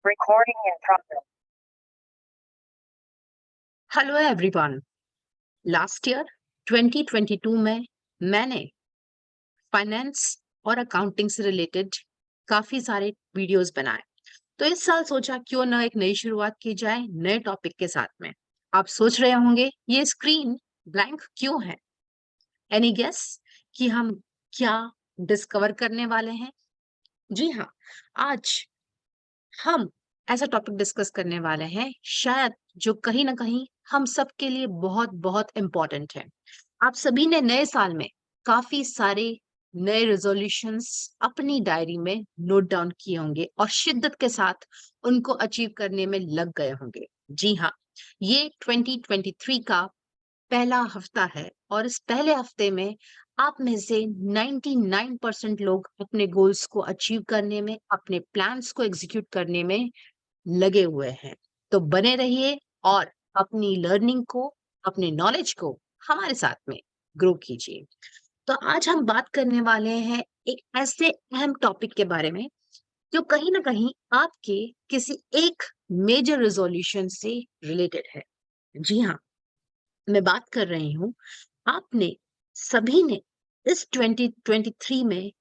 Recording in progress. Hello everyone. Last year 2022 में मैंने finance और अकाउंटिंग से रिलेटेड काफी सारे वीडियोस बनाए। तो इस साल सोचा क्यों ना एक नई शुरुआत की जाए नए टॉपिक के साथ में। आप सोच रहे होंगे ये स्क्रीन ब्लैंक क्यों है? एनी गेस कि हम क्या डिस्कवर करने वाले हैं? जी हाँ, आज हम ऐसा टॉपिक डिस्कस करने वाले हैं शायद जो कहीं ना कहीं हम सब के लिए बहुत बहुत इम्पोर्टेंट है। आप सभी ने नए साल में काफी सारे नए रेजोल्यूशंस अपनी डायरी में नोट डाउन किए होंगे और शिद्दत के साथ उनको अचीव करने में लग गए होंगे। जी हाँ, ये 2023 का पहला हफ्ता है और इस पहले हफ्ते में आप में से 99% लोग अपने गोल्स को अचीव करने में, अपने प्लान्स को एग्जीक्यूट करने में लगे हुए हैं। तो बने रहिए और अपनी लर्निंग को, अपने नॉलेज को हमारे साथ में ग्रो कीजिए। तो आज हम बात करने वाले हैं एक ऐसे अहम टॉपिक के बारे में जो कहीं ना कहीं आपके किसी एक मेजर रेजोल्यूशन से रिलेटेड है। जी हाँ, मैं बात कर रही हूँ, आपने सभी ने इस 2023 में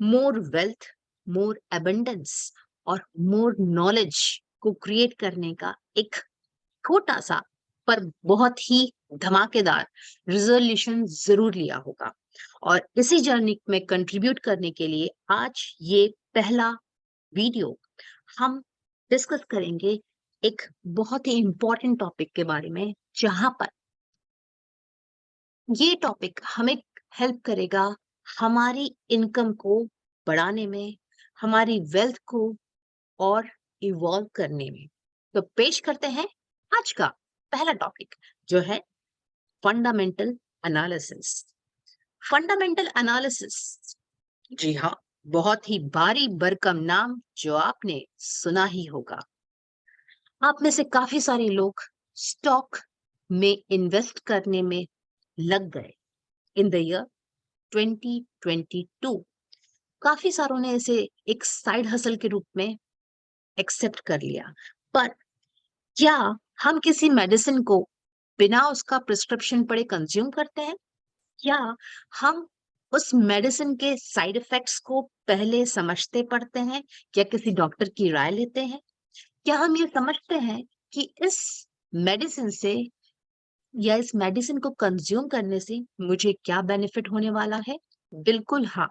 मोर वेल्थ, मोर एबंडेंस और मोर नॉलेज को क्रिएट करने का एक छोटा सा पर बहुत ही धमाकेदार रिजोल्यूशन जरूर लिया होगा। और इसी जर्नी में कंट्रीब्यूट करने के लिए आज ये पहला वीडियो हम डिस्कस करेंगे एक बहुत ही इंपॉर्टेंट टॉपिक के बारे में, जहां पर ये टॉपिक हमें हेल्प करेगा हमारी इनकम को बढ़ाने में, हमारी वेल्थ को और इवॉल्व करने में। तो पेश करते हैं आज का पहला टॉपिक जो है फंडामेंटल एनालिसिस। फंडामेंटल एनालिसिस, जी हाँ, बहुत ही भारी भरकम नाम जो आपने सुना ही होगा। आप में से काफी सारे लोग स्टॉक में इन्वेस्ट करने में लग गए इन द ईयर 2022। काफी सारों ने इसे एक साइड हसल के रूप में एक्सेप्ट कर लिया। पर क्या हम किसी मेडिसिन को बिना उसका प्रिस्क्रिप्शन पढ़े कंज्यूम करते हैं? क्या हम उस मेडिसिन के साइड इफेक्ट्स को पहले समझते पढ़ते हैं? क्या किसी डॉक्टर की राय लेते हैं? क्या हम ये समझते हैं कि इस मेडिसिन से या इस मेडिसिन को कंज्यूम करने से मुझे क्या बेनिफिट होने वाला है? बिल्कुल हाँ,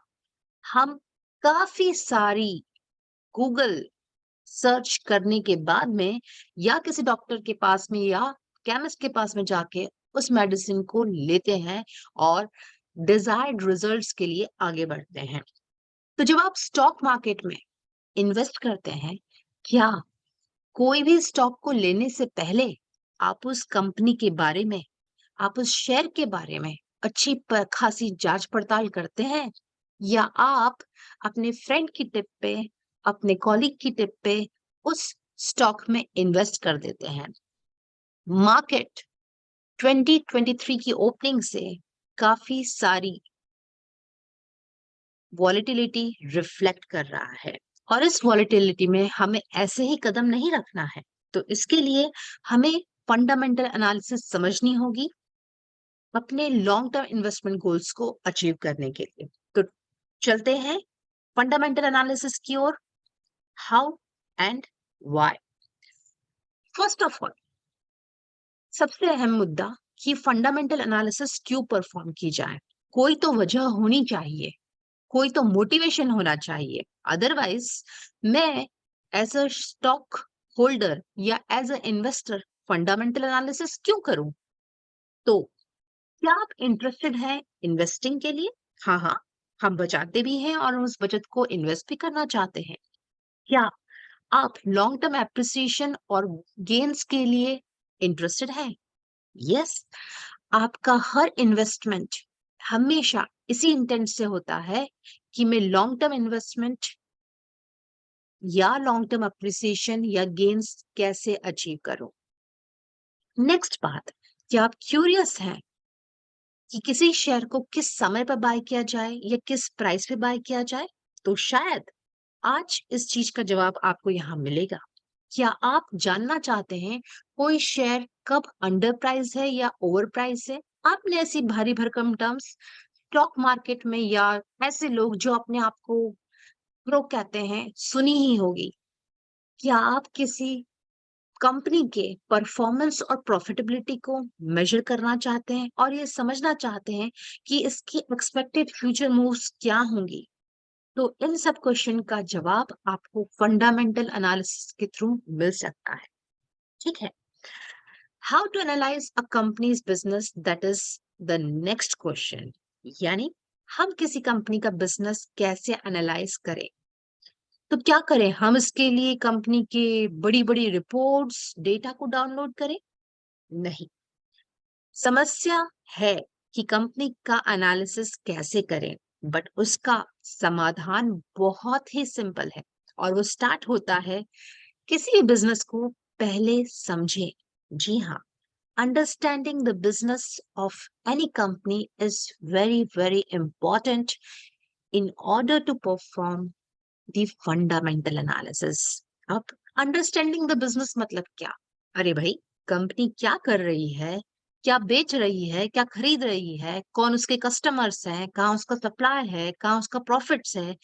हम काफी सारी गूगल सर्च करने के बाद में या किसी डॉक्टर के पास में या केमिस्ट के पास में जाके उस मेडिसिन को लेते हैं और डिजायर्ड रिजल्ट्स के लिए आगे बढ़ते हैं। तो जब आप स्टॉक मार्केट में इन्वेस्ट करते हैं, क्या कोई भी स्टॉक को लेने से पहले आप उस कंपनी के बारे में, आप उस शेयर के बारे में अच्छी खासी जांच पड़ताल करते हैं? या आप अपने फ्रेंड की टिप पे, अपने कॉलीग की टिप पे उस स्टॉक में इन्वेस्ट कर देते हैं? मार्केट 2023 की ओपनिंग से काफी सारी वॉलेटिलिटी रिफ्लेक्ट कर रहा है और इस वॉलेटिलिटी में हमें ऐसे ही कदम नहीं रखना है। तो इसके लिए हमें फंडामेंटल एनालिसिस समझनी होगी अपने लॉन्ग टर्म इन्वेस्टमेंट गोल्स को अचीव करने के लिए। तो चलते हैं फंडामेंटल एनालिसिस की ओर। How and why. First of all, सबसे अहम मुद्दा कि फंडामेंटल एनालिसिस क्यों परफॉर्म की जाए। कोई तो वजह होनी चाहिए, कोई तो मोटिवेशन होना चाहिए। अदरवाइज मैं एज अ स्टॉक होल्डर या as a investor fundamental analysis क्यों करूं? तो क्या आप इंटरेस्टेड हैं इन्वेस्टिंग के लिए? हाँ हाँ, हम बचाते भी हैं और उस बचत को इन्वेस्ट भी करना चाहते हैं। क्या आप लॉन्ग टर्म एप्रिसिएशन और गेन्स के लिए इंटरेस्टेड हैं? यस, आपका हर इन्वेस्टमेंट हमेशा इसी इंटेंट से होता है कि मैं लॉन्ग टर्म इन्वेस्टमेंट या लॉन्ग टर्म अप्रिसिएशन या गेन्स कैसे अचीव करूं। नेक्स्ट बात, क्या आप क्यूरियस हैं कि किसी शेयर को किस समय पर बाय किया जाए या किस प्राइस पे बाय किया जाए? तो शायद आज इस चीज का जवाब आपको यहाँ मिलेगा। क्या आप जानना चाहते हैं कोई शेयर कब अंडर प्राइस है या ओवर प्राइस है? आपने ऐसी भारी भरकम टर्म्स स्टॉक मार्केट में या ऐसे लोग जो अपने आप को प्रो कहते हैं सुनी ही होगी। क्या आप किसी कंपनी के परफॉर्मेंस और प्रॉफिटेबिलिटी को मेजर करना चाहते हैं और ये समझना चाहते हैं कि इसकी एक्सपेक्टेड फ्यूचर मूव्स क्या होंगी? तो इन सब क्वेश्चन का जवाब आपको फंडामेंटल एनालिसिस के थ्रू मिल सकता है। ठीक है। How to analyse a company's business, that is the next question. यानी हम किसी कंपनी का बिजनेस कैसे एनालाइज करें? तो क्या करें? हम इसके लिए कंपनी के बड़ी बड़ी रिपोर्ट्स डेटा को डाउनलोड करें? नहीं। समस्या है कि कंपनी का एनालिसिस कैसे करें, बट उसका समाधान बहुत ही सिंपल है और वो स्टार्ट होता है किसी भी बिजनेस को पहले समझें। जी हाँ, understanding the business of any company is very, very important in order to perform the fundamental analysis. अब अंडरस्टैंडिंग द बिजनेस मतलब क्या? अरे भाई, कंपनी क्या कर रही है, क्या बेच रही है, क्या खरीद रही है, कौन उसके कस्टमर्स हैं, कहाँ उसका सप्लाई है, कहाँ उसका प्रॉफिट्स है,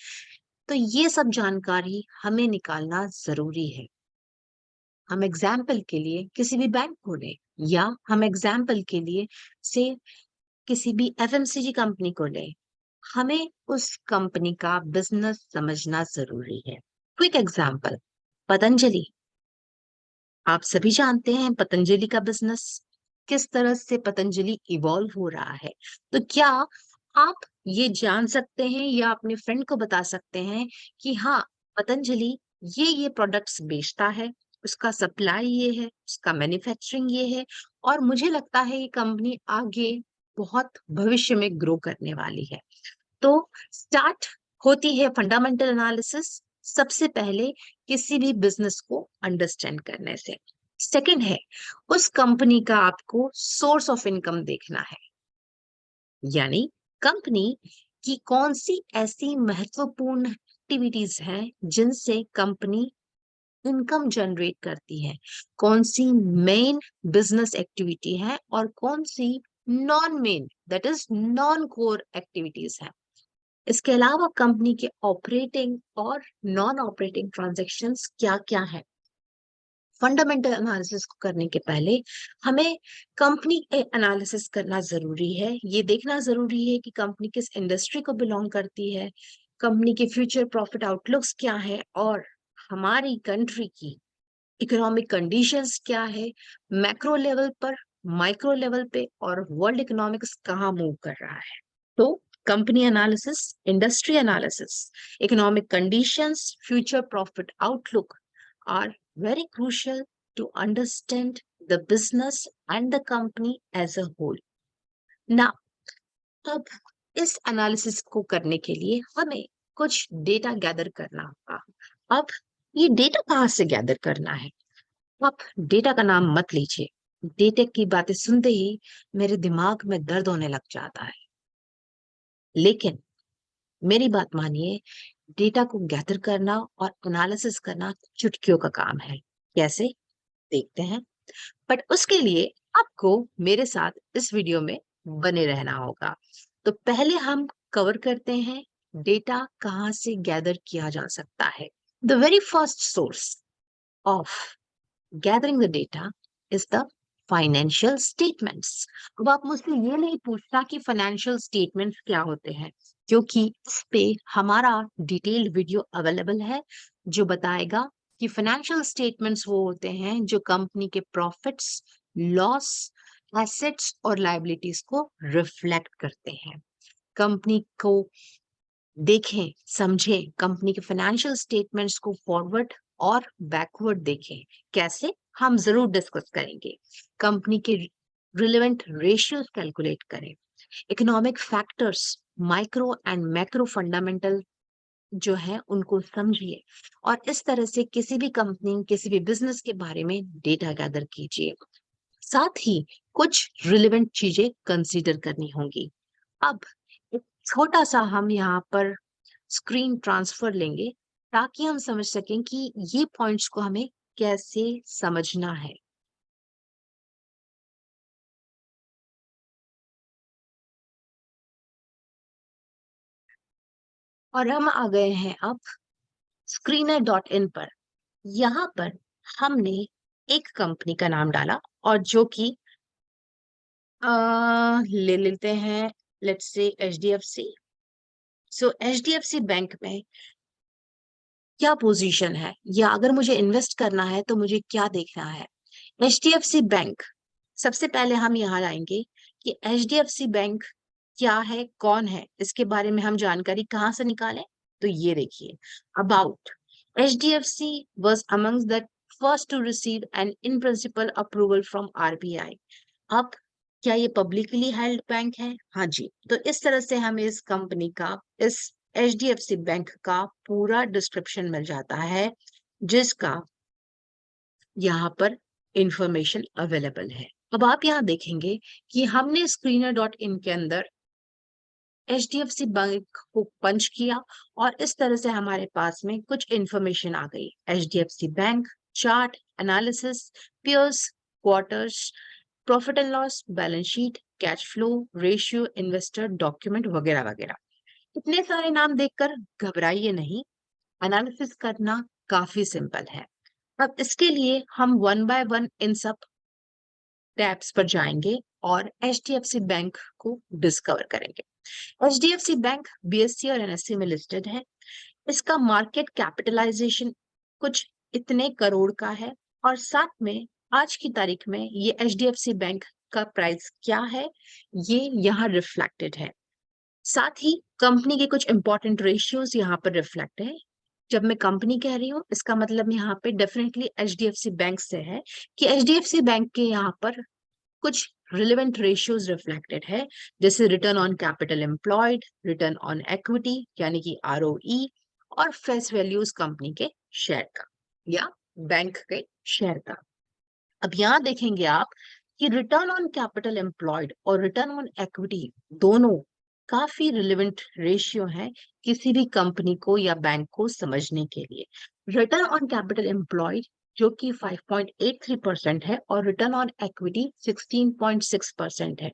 तो ये सब जानकारी हमें निकालना जरूरी है। हम एग्जाम्पल के लिए किसी भी बैंक को लें या हम एग्जाम्पल के लिए से किसी भी एफएमसीजी कंपनी को लें, हमें उस कंपनी का बिजनेस समझना जरूरी है। Quick example, Patanjali. आप सभी जानते हैं पतंजलि का बिजनेस किस तरह से पतंजलि इवॉल्व हो रहा है। तो क्या आप ये जान सकते हैं या अपने फ्रेंड को बता सकते हैं कि हाँ, पतंजलि ये प्रोडक्ट्स बेचता है, उसका सप्लाई ये है, उसका मैन्युफैक्चरिंग ये है और मुझे लगता है ये कंपनी आगे बहुत भविष्य में ग्रो करने वाली है। तो स्टार्ट होती है फंडामेंटल एनालिसिस सबसे पहले किसी भी बिजनेस को अंडरस्टैंड करने से। सेकंड है उस कंपनी का आपको सोर्स ऑफ इनकम देखना है। यानी कंपनी की कौन सी ऐसी महत्वपूर्ण एक्टिविटीज हैं जिनसे कंपनी इनकम जनरेट करती है, कौन सी मेन बिजनेस एक्टिविटी है और कौन सी non main, that is non core activities है। इसके अलावा कंपनी के ऑपरेटिंग और नॉन ऑपरेटिंग ट्रांजैक्शंस क्या क्या है। फंडामेंटल एनालिसिस को करने के पहले हमें कंपनी एनालिसिस करना जरूरी है। ये देखना जरूरी है कि कंपनी किस इंडस्ट्री को बिलोंग करती है, कंपनी के फ्यूचर प्रॉफिट आउटलुक्स क्या है और हमारी कंट्री की इकोनॉमिक कंडीशंस क्या है, मैक्रो लेवल पर, माइक्रो लेवल पे और वर्ल्ड इकोनॉमिक्स कहाँ मूव कर रहा है। तो company analysis, industry analysis, economic conditions, future profit outlook are very crucial to understand the business and the company as a whole. Now, अब इस एनालिसिस को करने के लिए हमें कुछ डेटा गैदर करना होगा। अब ये डेटा कहाँ से गैदर करना है? आप डेटा का नाम मत लीजिए। डेटा की बातें सुनते ही मेरे दिमाग में दर्द होने लग जाता है। लेकिन मेरी बात मानिए, डेटा को गैदर करना और एनालिसिस करना चुटकियों का काम है। कैसे? देखते हैं। बट उसके लिए आपको मेरे साथ इस वीडियो में बने रहना होगा। तो पहले हम कवर करते हैं डेटा कहाँ से गैदर किया जा सकता है। The very first source of gathering the data is the financial statements. अब आप मुझसे ये नहीं पूछता कि फाइनेंशियल स्टेटमेंट्स क्या होते हैं, क्योंकि इस पे हमारा डिटेल्ड वीडियो अवेलेबल है जो बताएगा कि फाइनेंशियल स्टेटमेंट्स वो होते हैं जो कंपनी के प्रॉफिट्स, लॉस, एसेट्स और लायबिलिटीज को रिफ्लेक्ट करते हैं। कंपनी को देखें, समझें, कंपनी के फाइनेंशियल स्टेटमेंट्स को फॉरवर्ड और बैकवर्ड देखें। कैसे? हम जरूर डिस्कस करेंगे। कंपनी के रिलेवेंट रेशियोज कैलकुलेट करें, economic factors, micro and macro fundamental जो है उनको समझिए और इस तरह से किसी भी कंपनी, किसी भी बिजनेस के बारे में डेटा गैदर कीजिए। साथ ही कुछ रिलेवेंट चीजें कंसीडर करनी होंगी। अब एक छोटा सा हम यहाँ पर स्क्रीन ट्रांसफर लेंगे ताकि हम समझ सकें कि ये पॉइंट्स को हमें कैसे समझना है। और हम आ गए हैं अब screener.in पर। यहाँ पर हमने एक कंपनी का नाम डाला और जो कि ले लेते हैं, let's say HDFC। So HDFC bank में क्या पोजीशन है, या अगर मुझे इन्वेस्ट करना है तो मुझे क्या देखना है। HDFC बैंक, सबसे पहले हम यहाँ आएंगे कि HDFC बैंक क्या है, कौन है, इसके बारे में हम जानकारी कहाँ से निकालें। तो ये देखिए, about HDFC was amongst the first to receive an in principle approval from RBI। अब क्या ये पब्लिकली हेल्ड बैंक है? हाँ जी। तो इस तरह से हमें इस कंपनी का, इस HDFC बैंक का पूरा डिस्क्रिप्शन मिल जाता है, जिसका यहाँ पर इंफॉर्मेशन अवेलेबल है। अब आप यहाँ देखेंगे कि हमने screener.in के अंदर HDFC बैंक को पंच किया और इस तरह से हमारे पास में कुछ इंफॉर्मेशन आ गई। HDFC bank chart analysis, peers, quarters, profit and loss, balance sheet, cash flow, ratio, investor document वगैरह वगैरह। इतने सारे नाम देखकर घबराइए नहीं, एनालिसिस करना काफी सिंपल है। अब इसके लिए हम वन बाय वन इन सब टैब्स पर जाएंगे और HDFC बैंक को डिस्कवर करेंगे। HDFC बैंक BSE और NSE में लिस्टेड है। इसका मार्केट कैपिटलाइजेशन कुछ इतने करोड़ का है और साथ में आज की तारीख में ये HDFC बैंक का प्राइस क्या है, ये यहाँ रिफ्लेक्टेड है। साथ ही कंपनी के कुछ इंपॉर्टेंट रेशियोज यहाँ पर रिफ्लेक्ट है। जब मैं कंपनी कह रही हूँ, इसका मतलब यहाँ पे डेफिनेटली HDFC बैंक से है कि HDFC बैंक के यहाँ पर कुछ रिलेवेंट रेशियोज रिफ्लेक्टेड है, जैसे return on capital employed, return on equity यानी कि ROE, और फेस वैल्यूज कंपनी के शेयर का या बैंक के शेयर का। अब यहाँ देखेंगे आप कि रिटर्न ऑन कैपिटल एम्प्लॉयड और रिटर्न ऑन इक्विटी दोनों काफी रिलेवेंट रेशियो है किसी भी कंपनी को या बैंक को समझने के लिए। रिटर्न ऑन कैपिटल एम्प्लॉयड जो कि 5.83% है और रिटर्न ऑन इक्विटी 16.6% है।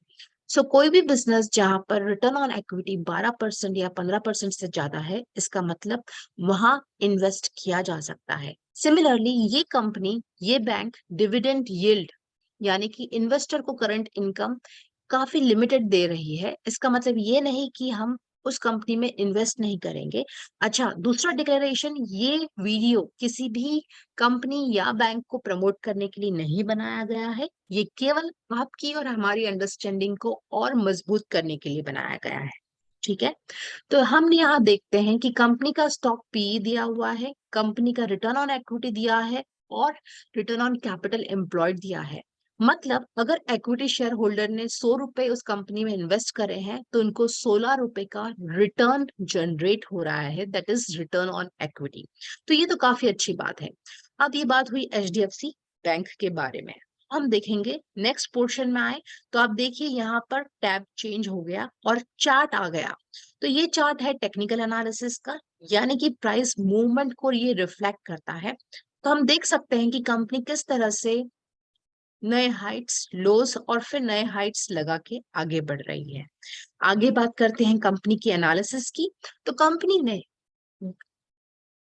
सो कोई भी बिजनेस जहां पर रिटर्न ऑन इक्विटी 12% या 15% से ज्यादा है, इसका मतलब वहां इन्वेस्ट किया जा सकता है। सिमिलरली ये कंपनी, ये बैंक डिविडेंड यील्ड यानी कि इन्वेस्टर को करंट इनकम काफी लिमिटेड दे रही है। इसका मतलब ये नहीं कि हम उस कंपनी में इन्वेस्ट नहीं करेंगे। अच्छा, दूसरा डिक्लेरेशन, ये वीडियो किसी भी कंपनी या बैंक को प्रमोट करने के लिए नहीं बनाया गया है। ये केवल आपकी और हमारी अंडरस्टैंडिंग को और मजबूत करने के लिए बनाया गया है। ठीक है, तो हम यहाँ देखते हैं कि कंपनी का स्टॉक PE दिया हुआ है, कंपनी का रिटर्न ऑन इक्विटी दिया है और रिटर्न ऑन कैपिटल एम्प्लॉयड दिया है। मतलब अगर इक्विटी शेयर होल्डर ने 100 रुपए उस कंपनी में इन्वेस्ट करे हैं तो उनको 16 रुपए का रिटर्न जनरेट हो रहा है, that is return on equity. तो ये तो काफी अच्छी बात है। अब ये बात हुई HDFC बैंक के बारे में। हम देखेंगे नेक्स्ट पोर्शन में आए तो आप देखिए यहाँ पर टैब चेंज हो गया और चार्ट आ गया। तो ये चार्ट है टेक्निकल एनालिसिस का, यानी कि प्राइस मूवमेंट को ये रिफ्लेक्ट करता है। तो हम देख सकते हैं कि कंपनी किस तरह से नए हाइट्स, लोस और फिर नए हाइट्स लगा के आगे बढ़ रही है। आगे बात करते हैं कंपनी की एनालिसिस की। तो कंपनी ने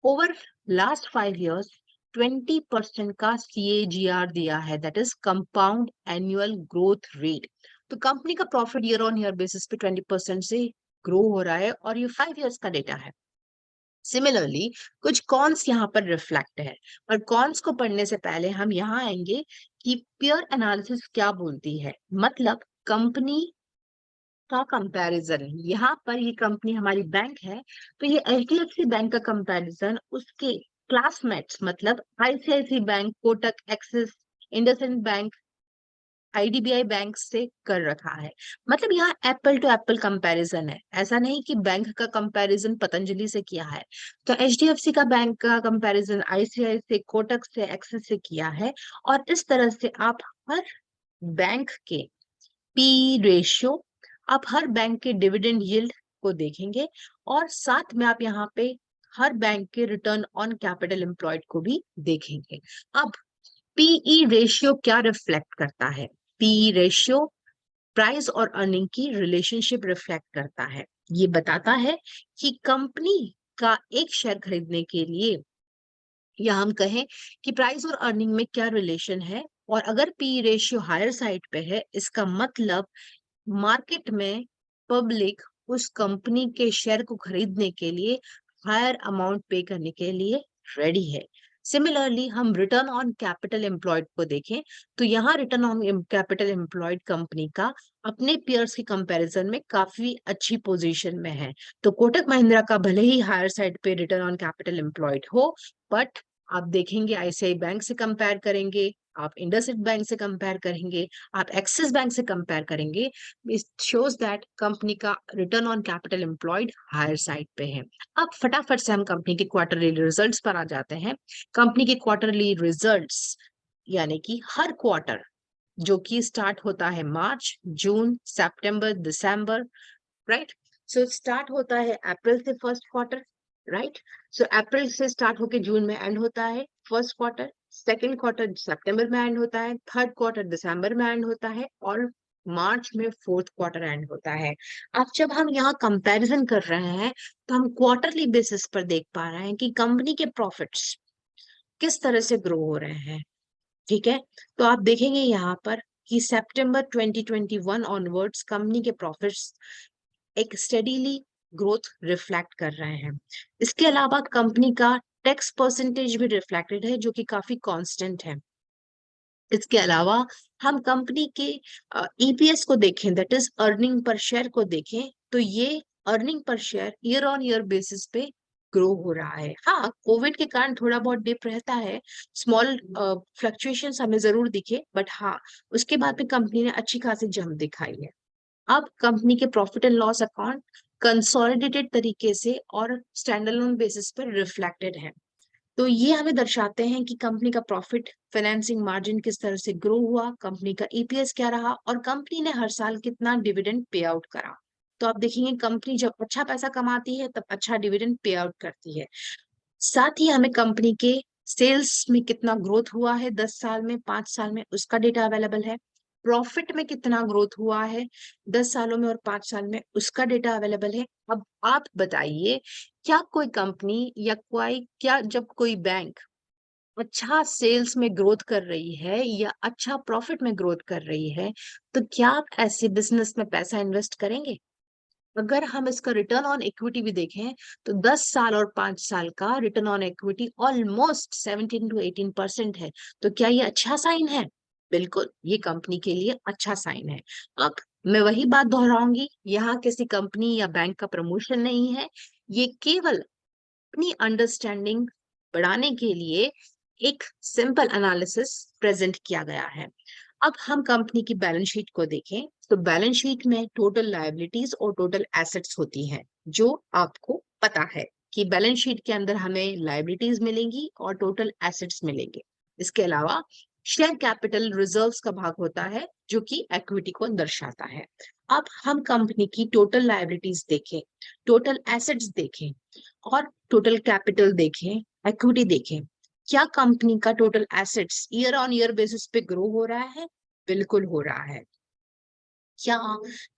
ओवर लास्ट 5 years 20% का CAGR दिया है, that is compound annual growth rate. तो कंपनी का profit year on year basis पे 20% से ग्रो हो रहा है और ये 5 years का डेटा है। सिमिलरली कुछ कॉन्स यहाँ पर रिफ्लेक्ट है, और कॉन्स को पढ़ने से पहले हम यहाँ आएंगे कि पीयर एनालिसिस क्या बोलती है। मतलब कंपनी का कंपैरिजन, यहाँ पर ये कंपनी हमारी बैंक है तो ये HDFC बैंक का कंपैरिजन उसके क्लासमेट्स मतलब ICICI bank, Kotak, axis, IndusInd bank, IDBI bank से कर रखा है। मतलब यहाँ एप्पल टू एप्पल कंपैरिजन है, ऐसा नहीं कि बैंक का कंपैरिजन पतंजलि से किया है। तो HDFC का बैंक का कंपैरिजन ICICI से, कोटक से, एक्सिस से किया है। और इस तरह से आप हर बैंक के P रेशियो, आप हर बैंक के डिविडेंड यील्ड को देखेंगे और साथ में आप यहाँ पे हर बैंक के रिटर्न ऑन कैपिटल एम्प्लॉयड को भी देखेंगे। अब पीई रेशियो क्या रिफ्लेक्ट करता है? पीई रेशियो प्राइस और अर्निंग की रिलेशनशिप रिफ्लेक्ट करता है। ये बताता है कि कंपनी का एक शेयर खरीदने के लिए, या हम कहें कि प्राइस और अर्निंग में क्या रिलेशन है, और अगर पी रेशियो हायर साइड पे है, इसका मतलब मार्केट में पब्लिक उस कंपनी के शेयर को खरीदने के लिए हायर अमाउंट पे करने के लिए रेडी है। सिमिलरली हम रिटर्न ऑन कैपिटल एम्प्लॉयड को देखें तो यहाँ return on capital employed company का अपने पीयर्स के कंपैरिजन में काफी अच्छी पोजीशन में है। तो कोटक महिंद्रा का भले ही हायर साइड पे रिटर्न ऑन कैपिटल एम्प्लॉयड हो, बट आप देखेंगे आईसीआई बैंक से कंपेयर करेंगे, आप इंडसइंड बैंक से कंपेयर करेंगे, आप एक्सिस बैंक से कंपेयर करेंगे, it shows that कंपनी का return on capital employed higher side पे है। अब फटाफट से हम कंपनी के क्वार्टरली रिजल्ट्स पर आ जाते हैं। कंपनी के क्वार्टरली रिजल्ट्स यानी कि हर क्वार्टर जो कि स्टार्ट होता है मार्च, जून, सितंबर, दिसंबर, राइट? सो स्टार्ट होता है अप्रैल से फर्स्ट क्वार्टर, राइट? सो अप्रैल से स्टार्ट होकर जून में एंड होता है फर्स्ट क्वार्टर, सेकेंड क्वार्टर सितंबर में एंड होता है, थर्ड क्वार्टर दिसंबर में एंड होता है, और मार्च में फोर्थ क्वार्टर एंड होता है। अब जब हम यहाँ कंपैरिजन कर रहे हैं तो हम क्वार्टरली बेसिस पर देख पा रहे हैं कि कंपनी के प्रॉफिट्स किस तरह से ग्रो हो रहे हैं। ठीक है, तो आप देखेंगे यहाँ पर कि सितंबर 2021 ऑनवर्ड्स कंपनी के प्रॉफिट्स एक स्टेडीली ग्रोथ रिफ्लेक्ट कर रहे हैं। इसके अलावा कंपनी का टैक्स परसेंटेज भी रिफ्लेक्टेड है जो कि काफी कांस्टेंट है। इसके अलावा हम कंपनी के ईपीएस को देखें, that is earning per share को देखें, तो ये earning per share year on year basis पे ग्रो हो रहा है। हाँ, कोविड के कारण थोड़ा बहुत डिप रहता है, स्मॉल फ्लक्चुएशंस हमें जरूर दिखे, बट हाँ, उसके बाद भी कंपनी ने अच्छी खासी जंप दिखाई है। अब कंपनी के profit and loss account consolidated तरीके से और स्टैंडअलोन बेसिस पर रिफ्लेक्टेड है। तो ये हमें दर्शाते हैं कि कंपनी का प्रॉफिट, फाइनेंसिंग मार्जिन किस तरह से ग्रो हुआ, कंपनी का ईपीएस क्या रहा, और कंपनी ने हर साल कितना डिविडेंड पे आउट करा। तो आप देखेंगे कंपनी जब अच्छा पैसा कमाती है तब अच्छा डिविडेंड पे आउट करती है। साथ ही हमें कंपनी के सेल्स में कितना ग्रोथ हुआ है 10 साल में, 5 साल में, उसका डेटा अवेलेबल है। प्रॉफिट में कितना ग्रोथ हुआ है 10 सालों में और 5 साल में, उसका डेटा अवेलेबल है। अब आप बताइए, क्या कोई कंपनी या जब कोई बैंक अच्छा सेल्स में ग्रोथ कर रही है या अच्छा प्रॉफिट में ग्रोथ कर रही है, तो क्या आप ऐसे बिजनेस में पैसा इन्वेस्ट करेंगे? अगर हम इसका रिटर्न ऑन इक्विटी भी देखें तो 10 साल और 5 साल का return on equity almost 17 to 18% है। तो क्या ये अच्छा साइन है? बिल्कुल, ये कंपनी के लिए अच्छा साइन है। अब मैं वही बात दोहराऊंगी, यहाँ किसी कंपनी या बैंक का प्रमोशन नहीं है, ये केवल अपनी अंडरस्टैंडिंग बढ़ाने के लिए एक सिंपल एनालिसिस प्रेजेंट किया गया है। अब हम कंपनी की बैलेंस शीट को देखें तो बैलेंस शीट में टोटल लायबिलिटीज और टोटल एसेट्स होती हैं, जो आपको पता है कि बैलेंस शीट के अंदर हमें लायबिलिटीज मिलेंगी और टोटल एसेट्स मिलेंगे। इसके अलावा शेयर कैपिटल रिजर्व्स का भाग होता है जो कि इक्विटी को दर्शाता है। अब हम कंपनी की टोटल लायबिलिटीज देखें, टोटल एसेट्स देखें और टोटल कैपिटल देखें, इक्विटी देखें। क्या कंपनी का total assets year on year basis पे ग्रो हो रहा है? बिल्कुल हो रहा है। क्या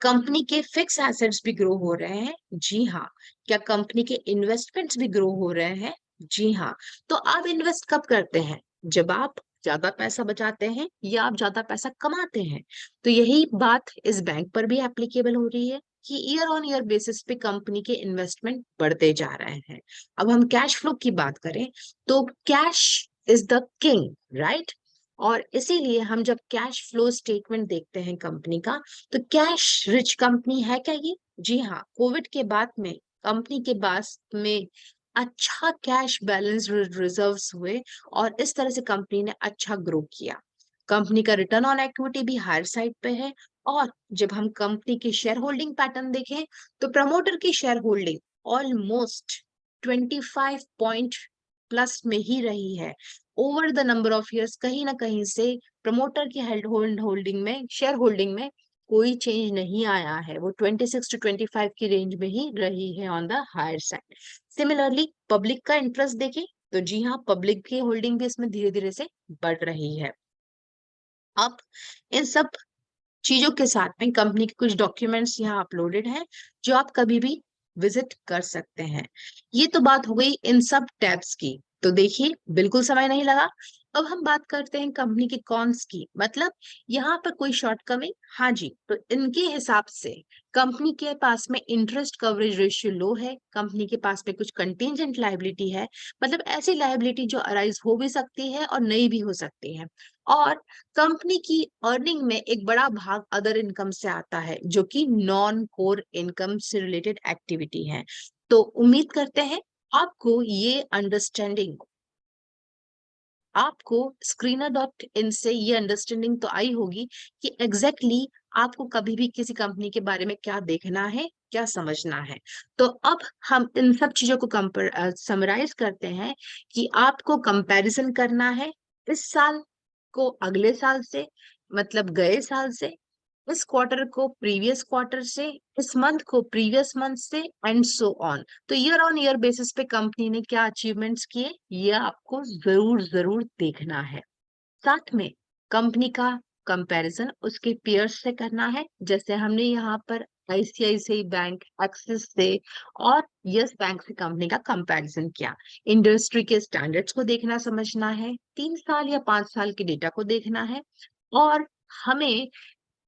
कंपनी के फिक्स एसेट्स भी ग्रो हो रहे हैं? जी हाँ। क्या कंपनी के इन्वेस्टमेंट्स भी ग्रो हो रहे हैं? जी हाँ। तो आप इन्वेस्ट कब करते हैं? जब आप ज्यादा पैसा बचाते हैं या आप ज्यादा पैसा कमाते हैं। तो यही बात इस बैंक पर भी एप्लीकेबल हो रही है कि ईयर ऑन ईयर बेसिस पे कंपनी के इन्वेस्टमेंट बढ़ते जा रहे हैं। अब हम कैश फ्लो की बात करें तो cash is the king, right? और इसीलिए हम जब कैश फ्लो स्टेटमेंट देखते हैं कंपनी का, तो कैश रिच कंपनी है क्या ये? जी हाँ, कोविड के बाद में कंपनी के पास में अच्छा कैश बैलेंस रिजर्व्स हुए और इस तरह से कंपनी ने अच्छा ग्रो किया। कंपनी का रिटर्न ऑन इक्विटी भी हायर साइड पे है। और जब हम कंपनी की शेयर होल्डिंग पैटर्न देखें तो प्रमोटर की share holding almost 25 point plus में ही रही है। Over the number of years कहीं ना कहीं से प्रमोटर की होल्डिंग में, शेयर होल्डिंग में कोई चेंज नहीं आया है, वो 26 to 25 की रेंज में ही रही है on the higher side. Similarly public का इंटरेस्ट देखें तो जी हाँ, पब्लिक की होल्डिंग भी इसमें धीरे धीरे से बढ़ रही है। अब इन सब चीजों के साथ में कंपनी के कुछ डॉक्यूमेंट्स यहाँ अपलोडेड हैं जो आप कभी भी विजिट कर सकते हैं। ये तो बात हो गई इन सब टैब्स की। तो देखिए, बिल्कुल समय नहीं लगा। अब हम बात करते हैं कंपनी के कॉन्स की, मतलब यहाँ पर कोई शॉर्टकमिंग। हाँ जी, तो इनके हिसाब से कंपनी के पास में इंटरेस्ट कवरेज रेशियो लो है, कंपनी के पास में कुछ कंटिजेंट लायबिलिटी है, मतलब ऐसी लायबिलिटी जो अराइज हो भी सकती है और नहीं भी हो सकती है, और कंपनी की अर्निंग में एक बड़ा भाग अदर इनकम से आता है जो कि नॉन कोर इनकम से रिलेटेड एक्टिविटी है। तो उम्मीद करते हैं आपको ये अंडरस्टैंडिंग, आपको screener.in से ये अंडरस्टैंडिंग तो आई होगी कि एग्जैक्टली आपको कभी भी किसी कंपनी के बारे में क्या देखना है, क्या समझना है। तो अब हम इन सब चीजों को समराइज करते हैं कि आपको कंपैरिजन करना है इस साल को अगले साल से, मतलब गए साल से, इस क्वार्टर को प्रीवियस क्वार्टर से, इस मंथ को प्रीवियस मंथ से, एंड सो ऑन। तो ईयर ऑन ईयर बेसिस पे कंपनी ने क्या अचीवमेंट्स किए ये आपको जरूर जरूर देखना है। साथ में कंपनी का कंपैरिजन उसके पीयर्स से करना है, जैसे हमने यहाँ पर आईसीआईसीआई बैंक, एक्सिस से और यस बैंक से कंपनी का कंपैरिजन किया। इंडस्ट्री के स्टैंडर्ड्स को देखना समझना है, 3 साल या 5 साल के डेटा को देखना है, और हमें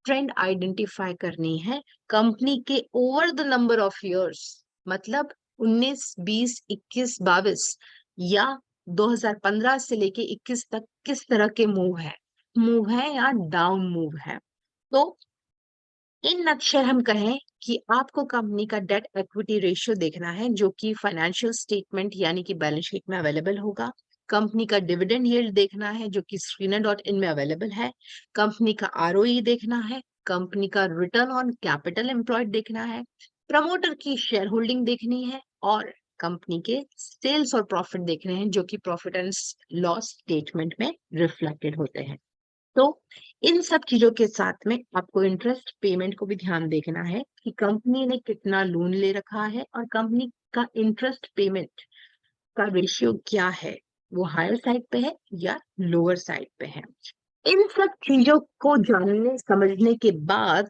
ट्रेंड आइडेंटिफाई करनी है कंपनी के over the number of years, मतलब 19, 20, 21, 22 या 2015 से लेके 21 तक किस तरह के मूव है या डाउन मूव है। तो इन अक्षर हम कहें कि आपको कंपनी का डेट इक्विटी रेशियो देखना है जो कि फाइनेंशियल स्टेटमेंट यानी कि बैलेंस शीट में अवेलेबल होगा। कंपनी का डिविडेंड यील्ड देखना है जो कि screener.in में अवेलेबल है। कंपनी का आरओई देखना है, कंपनी का रिटर्न ऑन कैपिटल एम्प्लॉयड देखना है, प्रमोटर की शेयर होल्डिंग देखनी है, और कंपनी के सेल्स और प्रॉफिट देखने हैं जो कि प्रॉफिट एंड लॉस स्टेटमेंट में रिफ्लेक्टेड होते हैं। तो इन सब चीजों के साथ में आपको इंटरेस्ट पेमेंट को भी ध्यान देखना है कि कंपनी ने कितना लोन ले रखा है और कंपनी का इंटरेस्ट पेमेंट का रेशियो क्या है, वो हायर साइड पे है या लोअर साइड पे है। इन सब चीजों को जानने समझने के बाद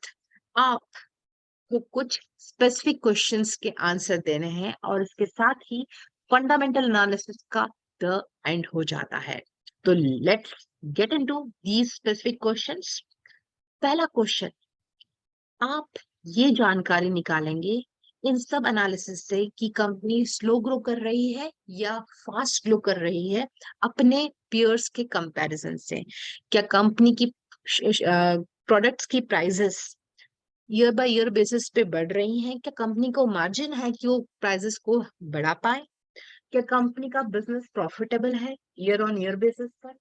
आपको कुछ स्पेसिफिक क्वेश्चंस के आंसर देने हैं और इसके साथ ही फंडामेंटल एनालिसिस का द एंड हो जाता है। तो let's get into these specific questions. पहला क्वेश्चन, आप ये जानकारी निकालेंगे इन सब एनालिसिस से कि कंपनी स्लो ग्रो कर रही है या फास्ट ग्रो कर रही है अपने पियर्स के कंपैरिजन से। क्या कंपनी की प्रोडक्ट्स की prices year by year basis पे बढ़ रही हैं? क्या कंपनी को मार्जिन है कि वो प्राइसेस को बढ़ा पाए? क्या कंपनी का बिजनेस प्रॉफिटेबल है ईयर ऑन ईयर बेसिस पर?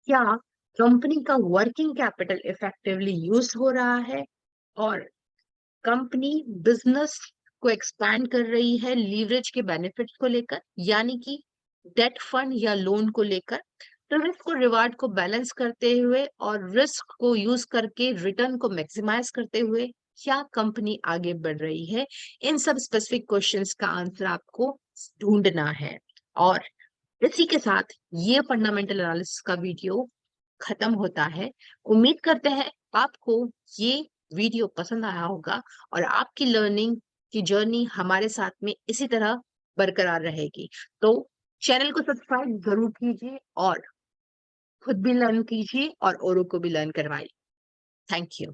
क्या कंपनी का वर्किंग कैपिटल इफेक्टिवली यूज हो रहा है? और कंपनी बिजनेस को एक्सपैंड कर रही है लीवरेज के बेनिफिट्स को लेकर, यानी कि डेट फंड या लोन को लेकर, तो रिस्क और रिवार्ड को बैलेंस करते हुए और रिस्क को यूज करके रिटर्न को मैक्सिमाइज करते हुए क्या कंपनी आगे बढ़ रही है? इन सब स्पेसिफिक क्वेश्चंस का आंसर आपको ढूंढना है। और इसी के साथ ये फंडामेंटल एनालिसिस का वीडियो खत्म होता है। उम्मीद करते हैं आपको ये वीडियो पसंद आया होगा और आपकी लर्निंग की जर्नी हमारे साथ में इसी तरह बरकरार रहेगी। तो चैनल को सब्सक्राइब जरूर कीजिए और खुद भी लर्न कीजिए और औरों को भी लर्न करवाइए। Thank you.